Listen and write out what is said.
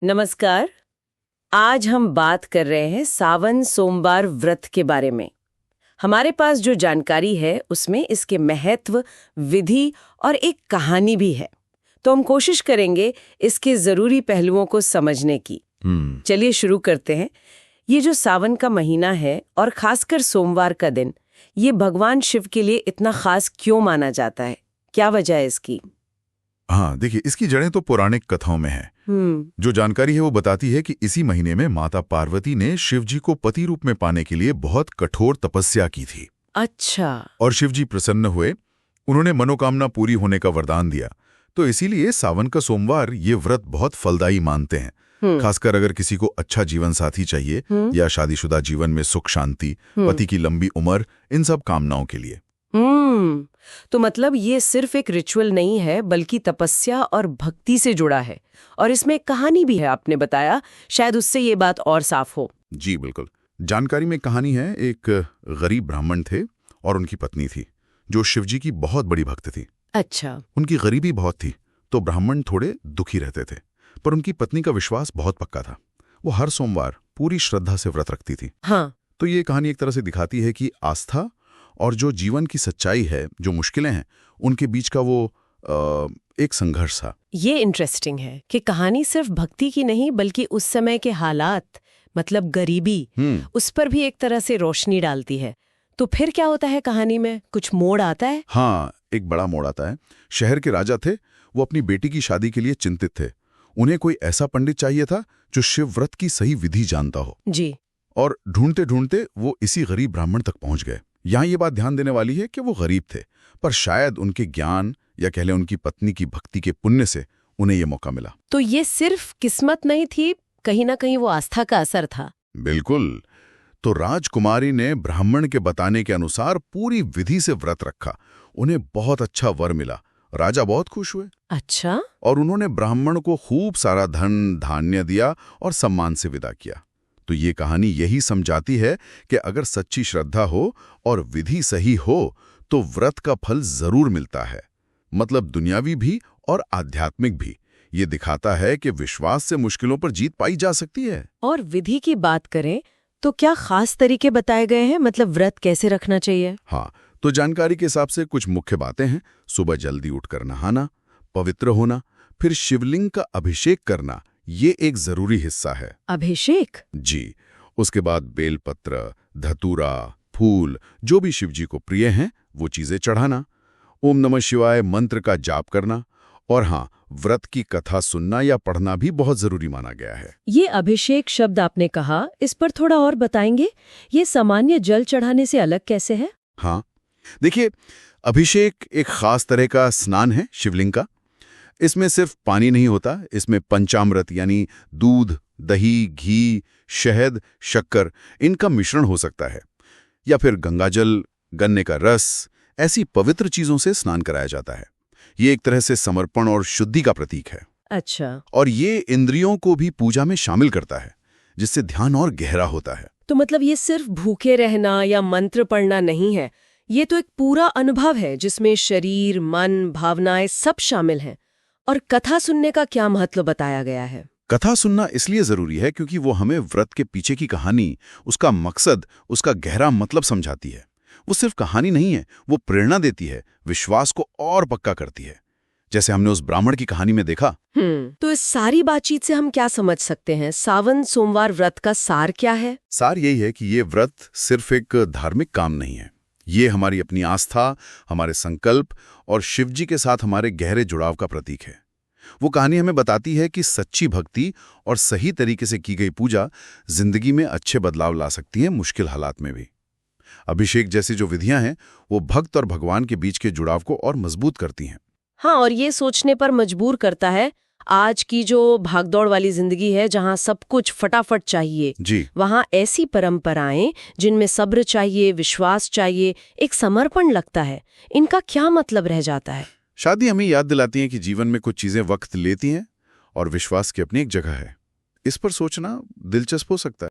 नमस्कार। आज हम बात कर रहे हैं सावन सोमवार व्रत के बारे में। हमारे पास जो जानकारी है उसमें इसके महत्व, विधि और एक कहानी भी है, तो हम कोशिश करेंगे इसके जरूरी पहलुओं को समझने की। चलिए शुरू करते हैं। ये जो सावन का महीना है और खासकर सोमवार का दिन, ये भगवान शिव के लिए इतना खास क्यों माना जाता है? क्या वजह है इसकी? हाँ, देखिए, इसकी जड़ें तो पौराणिक कथाओं में हैं। जो जानकारी है वो बताती है कि इसी महीने में माता पार्वती ने शिव जी को पति रूप में पाने के लिए बहुत कठोर तपस्या की थी। अच्छा। और शिव जी प्रसन्न हुए, उन्होंने मनोकामना पूरी होने का वरदान दिया। तो इसीलिए सावन का सोमवार ये व्रत बहुत फलदायी मानते हैं, खासकर अगर किसी को अच्छा जीवन साथी चाहिए या शादीशुदा जीवन में सुख शांति, पति की लंबी उम्र, इन सब कामनाओं के लिए। तो मतलब ये सिर्फ एक रिचुअल नहीं है, बल्कि तपस्या और भक्ति से जुड़ा है। और इसमें एक कहानी भी है, आपने बताया, शायद उससे ये बात और साफ हो। जी बिल्कुल। जानकारी में कहानी है, एक गरीब ब्राह्मण थे और उनकी पत्नी थी जो शिवजी की बहुत बड़ी भक्त थी। अच्छा। उनकी गरीबी बहुत थी, तो ब्राह्मण थोड़े दुखी रहते थे, पर उनकी पत्नी का विश्वास बहुत पक्का था। वो हर सोमवार पूरी श्रद्धा से व्रत रखती थी। हाँ। तो ये कहानी एक तरह से दिखाती है कि आस्था और जो जीवन की सच्चाई है, जो मुश्किलें हैं, उनके बीच का वो एक संघर्ष था। ये इंटरेस्टिंग है कि कहानी सिर्फ भक्ति की नहीं, बल्कि उस समय के हालात, मतलब गरीबी, उस पर भी एक तरह से रोशनी डालती है। तो फिर क्या होता है कहानी में? कुछ मोड़ आता है? हाँ, एक बड़ा मोड़ आता है। शहर के राजा थे, वो अपनी बेटी की शादी के लिए चिंतित थे। उन्हें कोई ऐसा पंडित चाहिए था जो शिव व्रत की सही विधि जानता हो। जी। और ढूंढते ढूंढते वो इसी गरीब ब्राह्मण तक पहुंच गए। यहाँ ये बात ध्यान देने वाली है कि वो गरीब थे, पर शायद उनके ज्ञान या कह लें उनकी पत्नी की भक्ति के पुण्य से उन्हें ये मौका मिला। तो ये सिर्फ किस्मत नहीं थी, कहीं ना कहीं वो आस्था का असर था। बिल्कुल। तो राजकुमारी ने ब्राह्मण के बताने के अनुसार पूरी विधि से व्रत रखा। उन्हें बहुत अच्छा वर मिला। राजा बहुत खुश हुए। अच्छा। और उन्होंने ब्राह्मण को खूब सारा धन धान्य दिया और सम्मान से विदा किया। तो ये कहानी यही समझाती है कि अगर सच्ची श्रद्धा हो और विधि सही हो तो व्रत का फल जरूर मिलता है, मतलब दुनियावी भी और आध्यात्मिक भी। ये दिखाता है कि विश्वास से मुश्किलों पर जीत पाई जा सकती है। और विधि की बात करें तो क्या खास तरीके बताए गए हैं, मतलब व्रत कैसे रखना चाहिए? हाँ, तो जानकारी के हिसाब से कुछ मुख्य बातें हैं। सुबह जल्दी उठकर नहाना, पवित्र होना, फिर शिवलिंग का अभिषेक करना, ये एक जरूरी हिस्सा है। अभिषेक? जी। उसके बाद बेलपत्र, धतूरा, फूल, जो भी शिवजी को प्रिय हैं, वो चीजें चढ़ाना। ओम नमः शिवाय मंत्र का जाप करना। और हाँ, व्रत की कथा सुनना या पढ़ना भी बहुत जरूरी माना गया है। ये अभिषेक शब्द आपने कहा, इस पर थोड़ा और बताएंगे? ये सामान्य जल चढ़ाने से अलग कैसे है? हाँ, देखिए, अभिषेक एक खास तरह का स्नान है शिवलिंग का। इसमें सिर्फ पानी नहीं होता, इसमें पंचामृत यानी दूध, दही, घी, शहद, शक्कर, इनका मिश्रण हो सकता है, या फिर गंगाजल, गन्ने का रस, ऐसी पवित्र चीजों से स्नान कराया जाता है। ये एक तरह से समर्पण और शुद्धि का प्रतीक है। अच्छा। और ये इंद्रियों को भी पूजा में शामिल करता है, जिससे ध्यान और गहरा होता है। तो मतलब ये सिर्फ भूखे रहना या मंत्र पढ़ना नहीं है, ये तो एक पूरा अनुभव है जिसमें शरीर, मन, भावनाएं सब शामिल हैं। और कथा सुनने का क्या महत्व बताया गया है? कथा सुनना इसलिए जरूरी है क्योंकि वो हमें व्रत के पीछे की कहानी, उसका मकसद, उसका गहरा मतलब समझाती है। वो सिर्फ कहानी नहीं है, वो प्रेरणा देती है, विश्वास को और पक्का करती है, जैसे हमने उस ब्राह्मण की कहानी में देखा। तो इस सारी बातचीत से हम क्या समझ सकते हैं? सावन सोमवार व्रत का सार क्या है? सार यही है कि ये व्रत सिर्फ एक धार्मिक काम नहीं है। ये हमारी अपनी आस्था, हमारे संकल्प और शिवजी के साथ हमारे गहरे जुड़ाव का प्रतीक है। वो कहानी हमें बताती है कि सच्ची भक्ति और सही तरीके से की गई पूजा जिंदगी में अच्छे बदलाव ला सकती है, मुश्किल हालात में भी। अभिषेक जैसी जो विधियां हैं, वो भक्त और भगवान के बीच के जुड़ाव को और मजबूत करती हैं। हाँ, और ये सोचने पर मजबूर करता है, आज की जो भागदौड़ वाली जिंदगी है, जहाँ सब कुछ फटाफट चाहिए, जी, वहाँ ऐसी परंपराएं जिनमें सब्र चाहिए, विश्वास चाहिए, एक समर्पण लगता है, इनका क्या मतलब रह जाता है? शादी हमें याद दिलाती है कि जीवन में कुछ चीजें वक्त लेती हैं और विश्वास की अपनी एक जगह है। इस पर सोचना दिलचस्प हो सकता है।